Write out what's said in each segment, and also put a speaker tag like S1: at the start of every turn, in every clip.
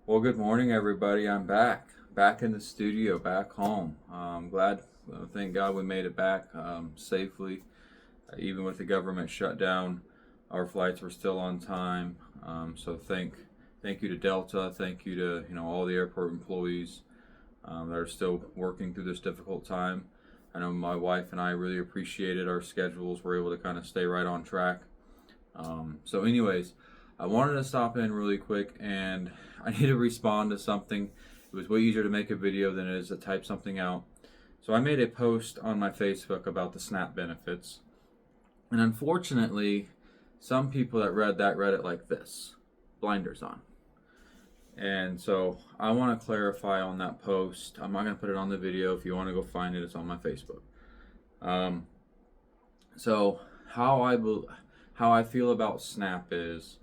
S1: Well, good morning, everybody. I'm back in the studio, back home. I'm glad, thank God we made it back safely. Even with the government shutdown, our flights were still on time. So thank you to Delta. Thank you to all the airport employees that are still working through this difficult time. I know my wife and I really appreciated our schedules. We're able to kind of stay right on track. Anyways, I wanted to stop in really quick and I need to respond to something. It was way easier to make a video than it is to type something out. So I made a post on my Facebook about the SNAP benefits. And unfortunately, some people that read it like this: blinders on. And so I want to clarify on that post. I'm not going to put it on the video. If you want to go find it, it's on my Facebook. Um, so how I feel about SNAP is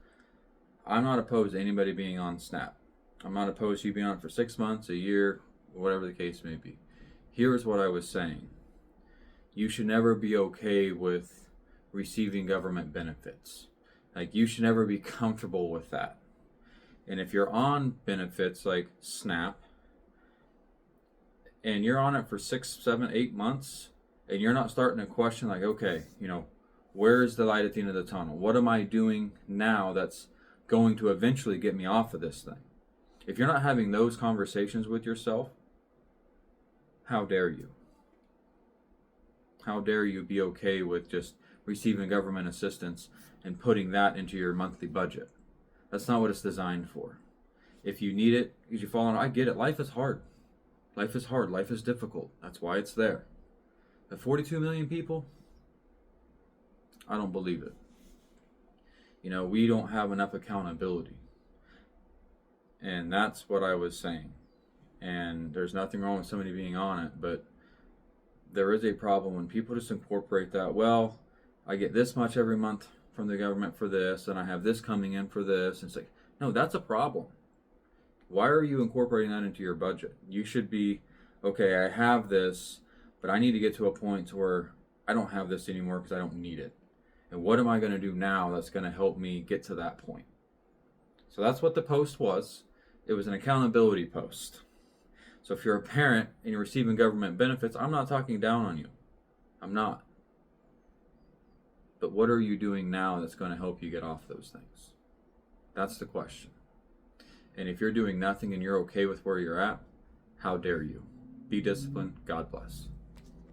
S1: I'm not opposed to anybody being on SNAP. I'm not opposed to you being on it for 6 months, a year, whatever the case may be. Here's what I was saying. You should never be okay with receiving government benefits. Like, you should never be comfortable with that. And if you're on benefits like SNAP and you're on it for 6, 7, 8 months and you're not starting to question, like, okay, where's the light at the end of the tunnel? What am I doing now that's going to eventually get me off of this thing? If you're not having those conversations with yourself, how dare you? How dare you be okay with just receiving government assistance and putting that into your monthly budget? That's not what it's designed for. If you need it, because you fall on, I get it. Life is hard. Life is hard. Life is difficult. That's why it's there. But 42 million people, I don't believe it. We don't have enough accountability. And that's what I was saying. And there's nothing wrong with somebody being on it, but there is a problem when people just incorporate that. Well, I get this much every month from the government for this, and I have this coming in for this. And it's like, no, that's a problem. Why are you incorporating that into your budget? You should be, okay, I have this, but I need to get to a point to where I don't have this anymore because I don't need it. And what am I going to do now that's going to help me get to that point? So that's what the post was. It was an accountability post. So if you're a parent and you're receiving government benefits, I'm not talking down on you. I'm not. But what are you doing now that's going to help you get off those things? That's the question. And if you're doing nothing and you're okay with where you're at, how dare you? Be disciplined. God bless.